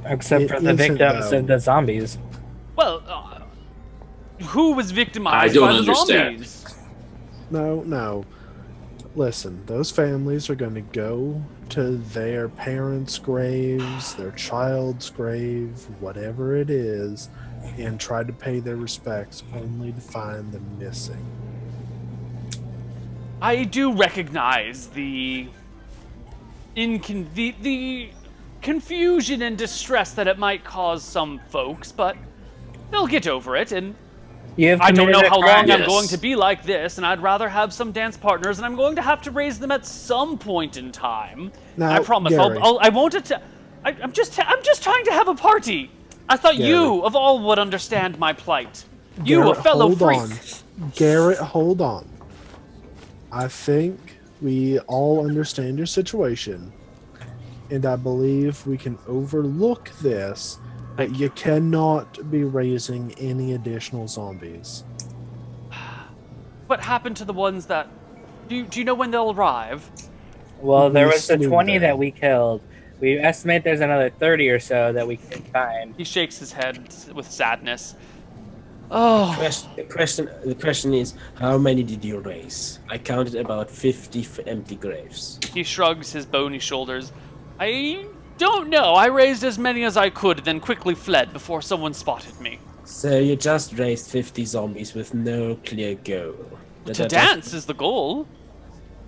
Except It for the isn't, victims though. of the zombies. Well, who was victimized I don't by the understand. zombies? No. Listen, those families are going to go to their parents' graves, their child's grave, whatever it is, and try to pay their respects only to find them missing. I do recognize the confusion and distress that it might cause some folks, but they'll get over it, and You've I don't know committed a how crime. long I'm Yes. going to be like this, and I'd rather have some dance partners, and I'm going to have to raise them at some point in time. Now, I promise. Gary. I won't. I'm just trying to have a party. I thought Gary. you, of all, would understand my plight. You, Garrett, a fellow hold freak. on. Garrett, hold on. I think we all understand your situation, and I believe we can overlook this, but you cannot be raising any additional zombies. What happened to the ones that? Do you know when they'll arrive? Well, there We was the slew 20 them. that we killed. We estimate there's another 30 or so that we can find. He shakes his head with sadness. Oh, The question is, how many did you raise? I counted about 50 empty graves. he shrugs his bony shoulders. I don't know. I raised as many as I could, then quickly fled before someone spotted me. So you just raised 50 zombies with no clear goal. To dance is the goal.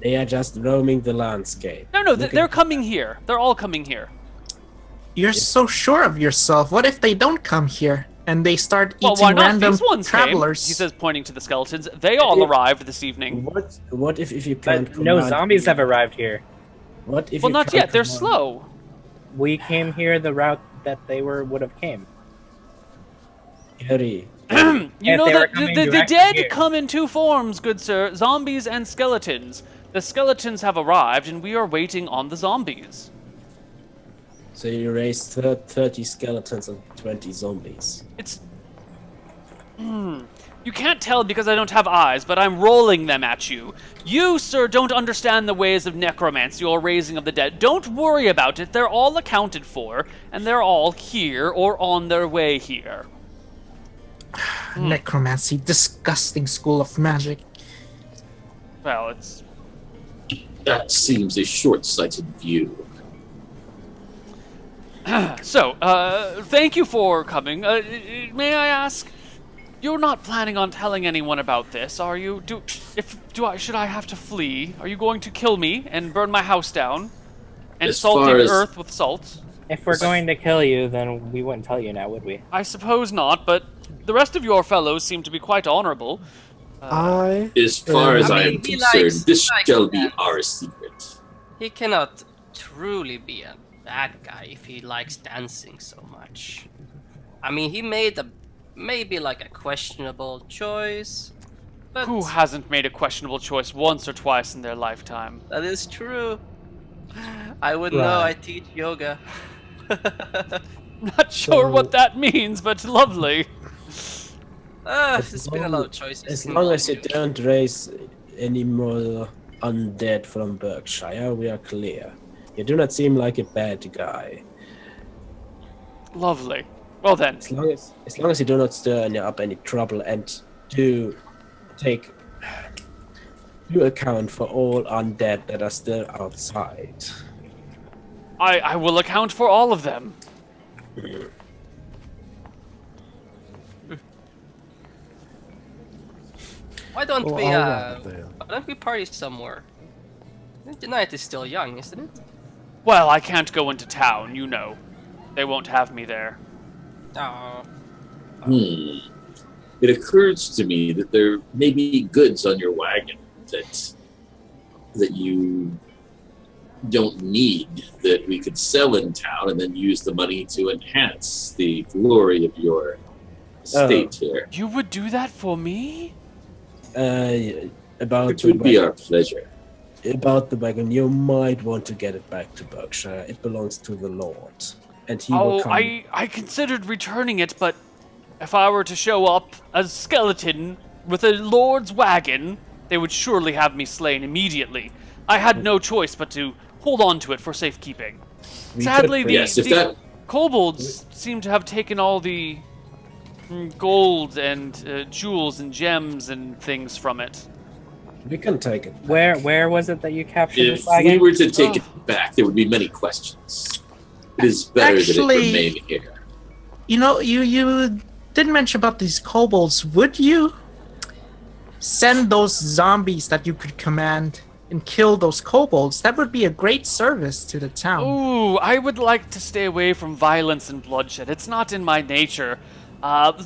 They are just roaming the landscape. No, Looking- they're coming here. They're all coming here. You're so sure of yourself. What if they don't come here and they start Well, eating why not? random These ones travelers? came. He says, pointing to the skeletons. They all arrived this evening. What if you can't But no command- zombies have arrived here. What if Well, you not can't yet. They're command- slow. We came here the route that they would have came. Gary, You If know they were that coming the directly dead here. come in two forms, good sir. Zombies and skeletons. The skeletons have arrived, and we are waiting on the zombies. so you raised 30 skeletons and 20 zombies. It's... You can't tell because I don't have eyes, but I'm rolling them at you. You, sir, don't understand the ways of necromancy or raising of the dead. Don't worry about it. They're all accounted for, and they're all here or on their way here. Necromancy, disgusting school of magic. Well, it's... That seems a short-sighted view. So, thank you for coming. May I ask, you're not planning on telling anyone about this, are you? Should I have to flee? Are you going to kill me and burn my house down? And As salt far the as- earth with salt? If we're going to kill you, then we wouldn't tell you now, would we? I suppose not, but the rest of your fellows seem to be quite honorable. I As far as I am he concerned, likes- this he likes shall be that. our secret. He cannot truly be a bad guy if he likes dancing so much. I mean, he made maybe like a questionable choice, but Who hasn't made a questionable choice once or twice in their lifetime? that is true. I wouldn't know. I Right. teach yoga. Not sure what that means, but lovely. There's been a lot of choices. As long as you involved. don't raise any more undead from Berkshire, we are clear. You do not seem like a bad guy. Lovely. Well then, As long as you do not stir up any trouble and do take You account for all undead that are still outside. I will account for all of them. Why don't Well, we all right, then. why don't we party somewhere? The night is still young, isn't it? Well, I can't go into town, you know. They won't have me there. Oh. It occurs to me that there may be goods on your wagon that you don't need, that we could sell in town and then use the money to enhance the glory of your estate here. You would do that for me? About It would be our pleasure. About the wagon, you might want to get it back to Berkshire. It belongs to the Lord, and he will come. I considered returning it, but if I were to show up as a skeleton with a lord's wagon, they would surely have me slain immediately. I had no choice but to hold on to it for safekeeping. Sadly, the kobolds seem to have taken all the gold and jewels and gems and things from it. We can take it back. Where was it that you captured If this wagon? we were to take it back, there would be many questions. It is better that it remain here. You know, you didn't mention about these kobolds. Would you send those zombies that you could command and kill those kobolds? That would be a great service to the town. Ooh, I would like to stay away from violence and bloodshed. It's not in my nature.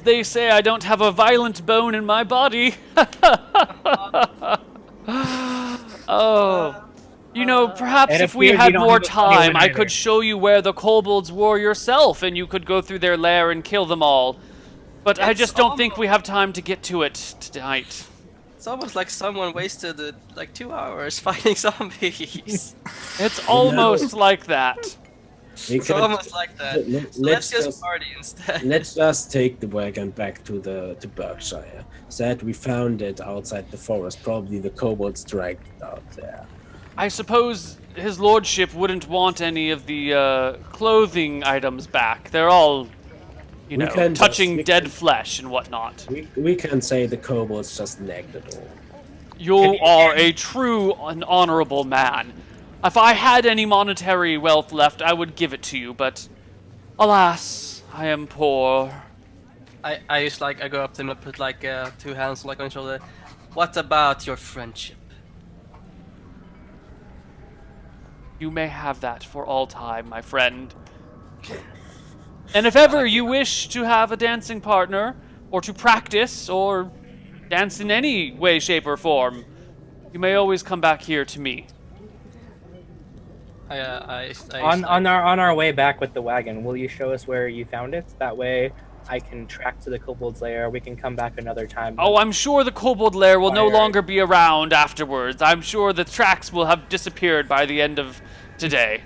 They say I don't have a violent bone in my body. Oh. You know, perhaps if we had more time, I could show you where the kobolds were yourself, and you could go through their lair and kill them all. But I just don't think we have time to get to it tonight. It's almost like someone wasted like 2 hours fighting zombies. It's almost like that. It's almost like that. Let's just party instead. Let's just take the wagon back to Berkshire. Said we found it outside the forest. Probably the kobolds dragged it out there. I suppose his lordship wouldn't want any of the clothing items back. They're all, you know, touching dead flesh and whatnot. We can say the kobolds just nagged it all. You are a true and honorable man. If I had any monetary wealth left, I would give it to you, but alas, I am poor. I go up to him and put like 2 hands like on his shoulder. What about your friendship? You may have that for all time, my friend. And if ever you wish to have a dancing partner, or to practice, or dance in any way, shape, or form, you may always come back here to me. On our way back with the wagon, will you show us where you found it? That way, I can track to the kobold's lair. We can come back another time. Oh, I'm sure the kobold lair will no longer be around afterwards. I'm sure the tracks will have disappeared by the end of today.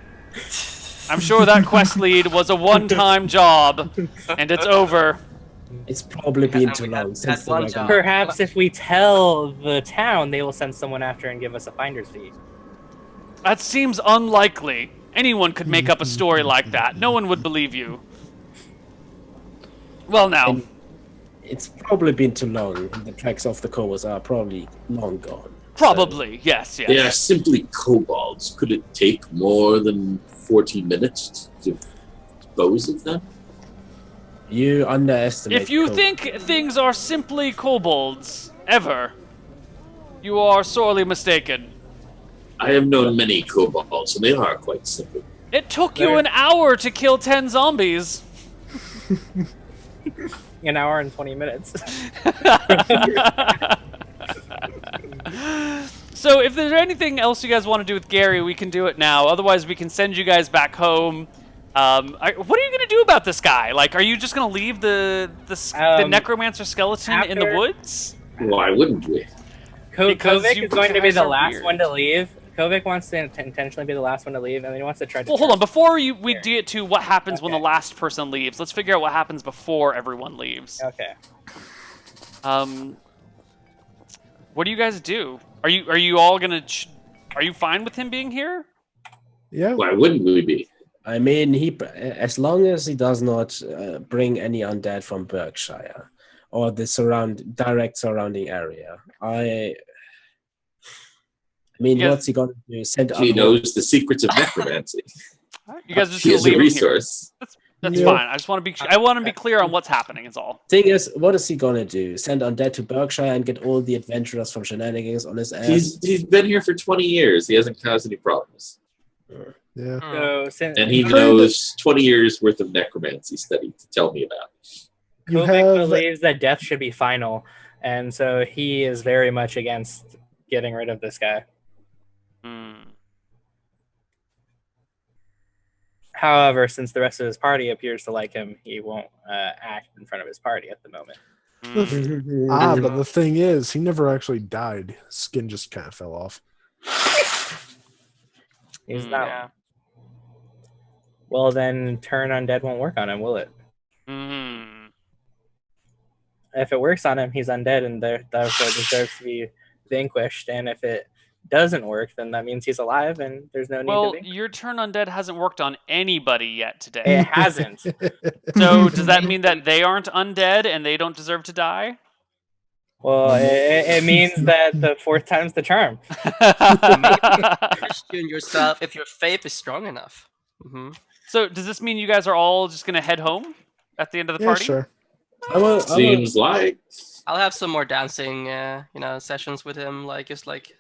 I'm sure that quest lead was a one-time job, and it's over. It's probably been too long since the wagon. Perhaps if we tell the town, they will send someone after and give us a finder's fee. That seems unlikely. Anyone could make up a story like that. No one would believe you. Well, now. And it's probably been too long. The tracks of the kobolds are probably long gone. Probably, yes. They are simply kobolds. Could it take more than 40 minutes to dispose of them? You underestimate. If you think things are simply kobolds, ever, you are sorely mistaken. I have known many kobolds, and they are quite simple. It took you an hour to kill 10 zombies. An hour and 20 minutes. So if there's anything else you guys want to do with Gary, we can do it now. Otherwise, we can send you guys back home. What are you going to do about this guy? Like, are you just going to leave the necromancer skeleton in the woods? Why wouldn't we? Kovic is going to be the last one to leave. Kovic wants to intentionally be the last one to leave, and then he wants to try to... Well, hold on. Before we get to what happens when the last person leaves, let's figure out what happens before everyone leaves. Okay. What do you guys do? Are you all gonna? Are you fine with him being here? Yeah. Why wouldn't we be? I mean, as long as he does not bring any undead from Berkshire or the direct surrounding area, I mean, Yes. what's he gonna do? Send He out knows the secrets of necromancy. You guys are just He gonna is a leave him here. resource. That's Yeah. fine. I just want to be. I want to be clear on what's happening. Is all. Thing is, what is he gonna do? Send undead to Berkshire and get all the adventurers from Shenanigans on his ass? He's been here for 20 years. He hasn't caused any problems. Yeah. So since And he Kind of- knows 20 years worth of necromancy study to tell me about. You Kovic have believes that death should be final, and so he is very much against getting rid of this guy. Hmm. However, since the rest of his party appears to like him, he won't act in front of his party at the moment. Hmm. but the thing is, he never actually died. His skin just kind of fell off. He's Hmm, not. Yeah. Well, then turn undead won't work on him, will it? Hmm. If it works on him, he's undead and therefore deserves to be vanquished. And if it doesn't work, then that means he's alive and there's no need Well, to vanquish. your turn undead hasn't worked on anybody yet today. It hasn't. So does that mean that they aren't undead and they don't deserve to die? Well, it means that the fourth time's the charm. Question yourself if your faith is strong enough. Mm-hmm. So does this mean you guys are all just gonna head home at the end of the Yeah, party? sure. I will, Seems like. I'll have some more dancing, sessions with him, just like.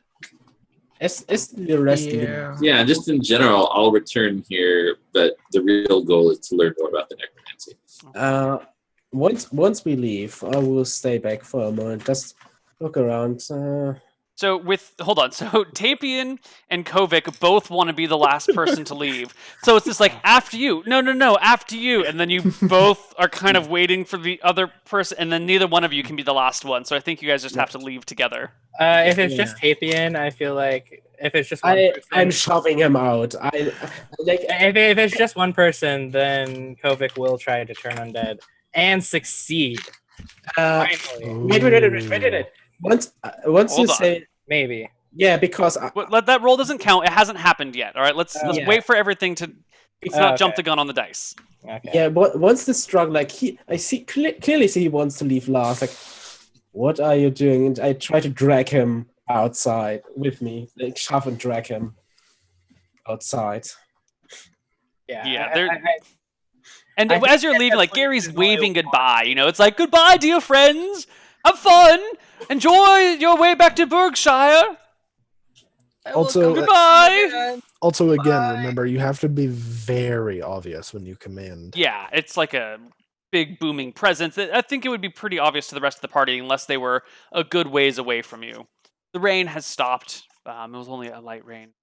Is the rest even? Yeah. Yeah, just in general, I'll return here, but the real goal is to learn more about the necromancy. Once we leave, I will stay back for a moment. Just look around. So hold on. So Tapian and Kovic both want to be the last person to leave. So it's just like after you. No, after you. And then you both are kind of waiting for the other person, and then neither one of you can be the last one. So I think you guys just have to leave together. If it's just Tapian, I feel like if it's just one person, I'm shoving him out. I like. if it's just one person, then Kovic will try to turn undead and succeed. Finally, Wait. Once Hold you on. say maybe. yeah, because That roll doesn't count. It hasn't happened yet. All right, let's Yeah. wait for everything to. Let's not Okay. jump the gun on the dice. Okay. yeah, but once the struggle, like I see clearly see he wants to leave last. Like, what are you doing? And I try to drag him outside with me, like shove and drag him outside. Yeah, I- they're- I- And I think as you're that leaving, that's like what Gary's the loyal waving goodbye. You know, it's like goodbye, dear friends. Have fun. Enjoy your way back to Berkshire. Also- Goodbye. Also, again, Bye. remember, you have to be very obvious when you command. Yeah, it's like a big booming presence. I think it would be pretty obvious to the rest of the party unless they were a good ways away from you. The rain has stopped. It was only a light rain.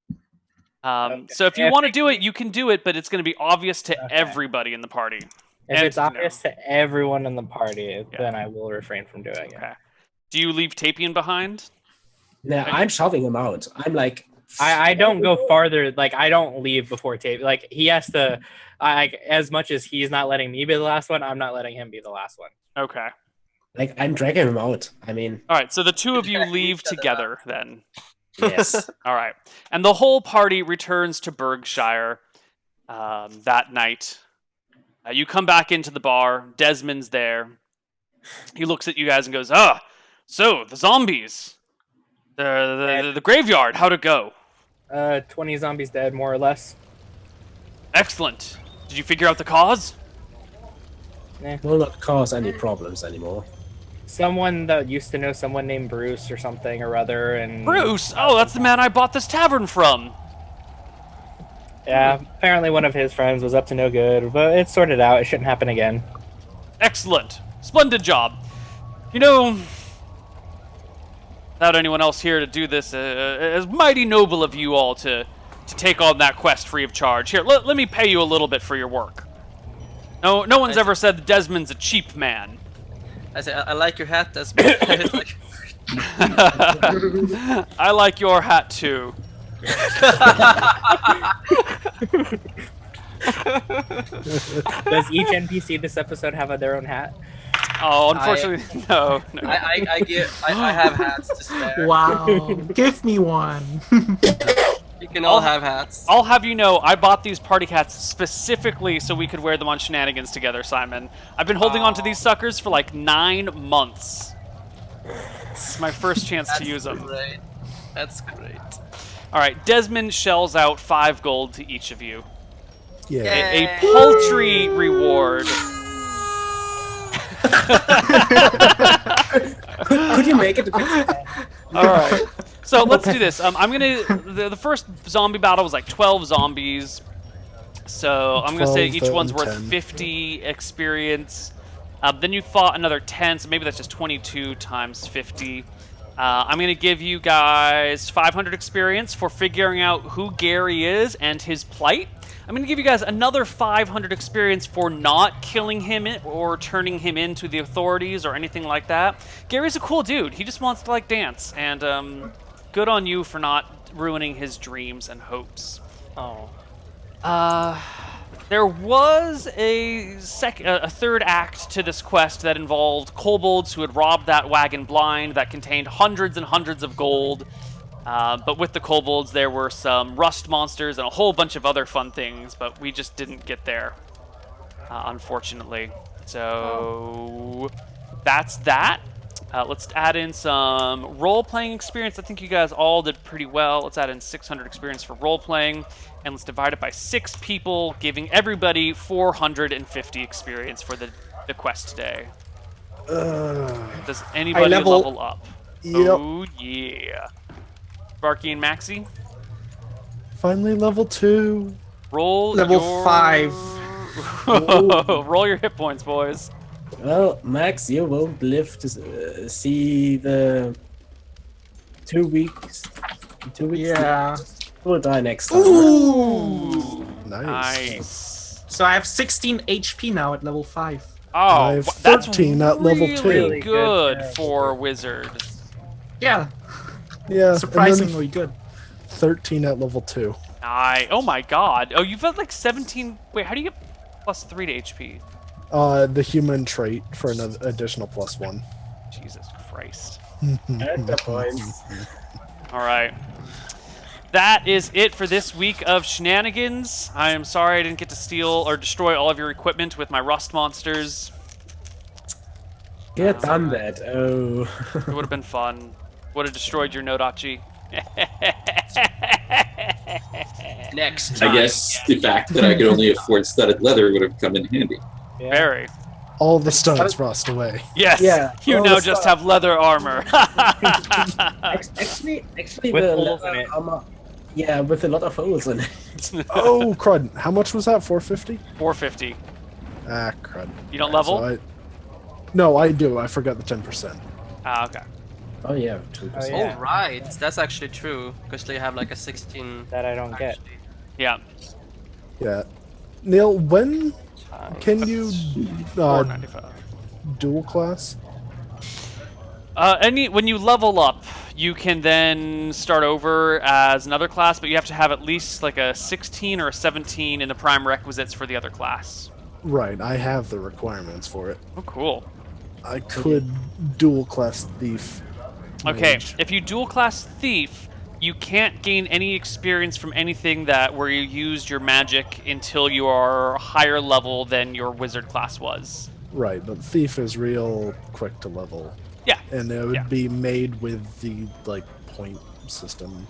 Okay. So if you If want to I do it, you can do it, but it's going to be obvious to Okay. everybody in the party. If And- it's obvious to everyone in the party, Yeah. then I will refrain from doing it. Okay. Do you leave Tapian behind? Now I'm shoving him out. I'm like, I don't go farther. Like I don't leave before tape. Like he has to. As much as he's not letting me be the last one, I'm not letting him be the last one. Okay. like I'm dragging him out. I mean, All right. So the two of you leave together then. yes. All right. And the whole party returns to Berkshire that night. You come back into the bar. Desmond's there. He looks at you guys and goes, so the zombies. The graveyard. How'd it go? 20 zombies dead, more or less. Excellent. Did you figure out the cause? Will not cause any problems anymore. Someone that used to know someone named Bruce or something or other, and Bruce! Oh, that's the man I bought this tavern from. yeah, apparently one of his friends was up to no good, but it's sorted out. It shouldn't happen again. Excellent. Splendid job. You know, without anyone else here to do this, it's mighty noble of you all to take on that quest free of charge. Here, let me pay you a little bit for your work. No one's ever said that Desmond's a cheap man. I say, I like your hat. That's it's like, I like your hat too. Does each NPC this episode have their own hat? Oh, unfortunately, no. I have hats to spare. Wow. Give me one. You can all have hats. I'll have you know, I bought these party hats specifically so we could wear them on Shenanigans together, Simon. I've been holding on to these suckers for like 9 months. It's my first chance to use them. Great. That's great. All right, Desmond shells out 5 gold to each of you. Yeah. A paltry reward. Could you make it? All right. So let's do this. I'm gonna. The first zombie battle was like 12 zombies. So I'm gonna say 12, each one's and worth 10. 50 experience. Then you fought another 10, so maybe that's just 22 times 50. I'm gonna give you guys 500 experience for figuring out who Gary is and his plight. I'm gonna give you guys another 500 experience for not killing him or turning him into the authorities or anything like that. Gary's a cool dude. He just wants to like dance, and good on you for not ruining his dreams and hopes. Oh. There was a third act to this quest that involved kobolds who had robbed that wagon blind that contained hundreds and hundreds of gold. But with the kobolds, there were some rust monsters and a whole bunch of other fun things, but we just didn't get there, unfortunately. So that's that. Let's add in some role-playing experience. I think you guys all did pretty well. Let's add in 600 experience for role-playing, and let's divide it by 6 people, giving everybody 450 experience for the quest today. Does anybody level up? Yep. Oh, yeah. Sparky and Maxie? Finally level 2. Roll Level your... 5. Roll your hit points, boys. Well, Max, you won't live to see the 2 weeks. 2 weeks. Yeah. We'll die next time. Ooh. Nice. So I have 16 HP now at level 5. Oh, I have that's 13 at level 2. really good Really good for for- wizard. Yeah, Yeah. surprisingly good. 13 at level 2. Oh my god. Oh, you've got like 17. Wait, how do you get plus 3 to HP? The human trait for an additional +1. Jesus Christ. At the points. All right. That is it for this week of Shenanigans. I am sorry I didn't get to steal or destroy all of your equipment with my rust monsters. Get done that. Oh. It would have been fun. Would have destroyed your Nodachi. Next I time. guess the fact that I could only afford studded leather would have come in handy. Yeah. Very. All the stones rust away. Yes. Yeah, You all now the just stuff. have leather armor. Actually, With the holes in leather it. armor. Yeah, with a lot of holes in it. Oh, crud. How much was that? 450? 450. Ah, crud. You don't level? So no, I do. I forgot the 10%. Ah, okay. Oh yeah, 2%. Oh, yeah. Oh, right. That's actually true. Because they have like a 16. That I don't get. actually. Yeah. Yeah. Neal, when can you 495. dual class? When you level up, you can then start over as another class, but you have to have at least like a 16 or a 17 in the prime requisites for the other class. Right, I have the requirements for it. Oh, cool. I could dual class thief. Okay, mage. if you dual class thief, you can't gain any experience from anything that where you used your magic until you are higher level than your wizard class was. Right, but thief is real quick to level. Yeah. And it would Yeah. be made with the point system.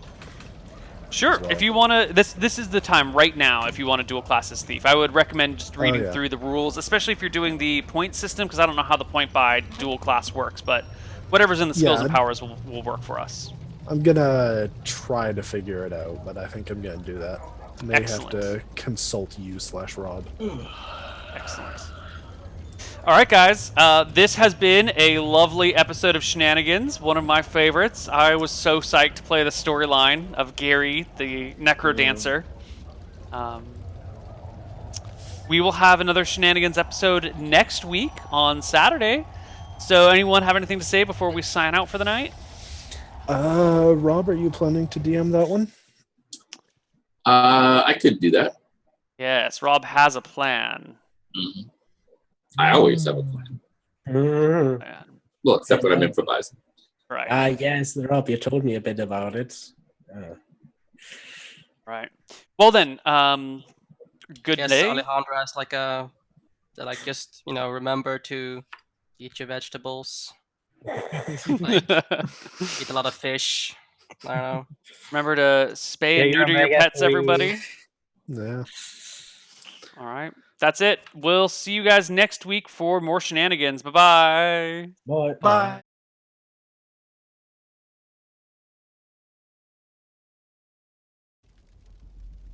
Sure. as well. If you want to, this is the time right now. If you want to dual class as thief, I would recommend just reading yeah. through the rules, especially if you're doing the point system, because I don't know how the point by dual class works, but whatever's in the skills Yeah. and powers will work for us. I'm gonna try to figure it out, but I think I'm gonna do that. May Excellent. have to consult you/Rob. Excellent. All right, guys. This has been a lovely episode of Shenanigans, one of my favorites. I was so psyched to play the storyline of Gary, the Necrodancer. We will have another Shenanigans episode next week on Saturday. So anyone have anything to say before we sign out for the night? Rob, are you planning to DM that one? I could do that. Yes, Rob has a plan. Mhm. I always have a plan. Man, Well, except when I'm improvising. right, Yes, Rob, you told me a bit about it. right. Well then, good Yes, day. Alejandro has like a, just remember to eat your vegetables, like, eat a lot of fish. I don't know. Remember to spay Yeah, and neuter your Omega pets, 3. everybody. Yeah. All right. That's it. We'll see you guys next week for more shenanigans. Bye-bye. Bye. Bye.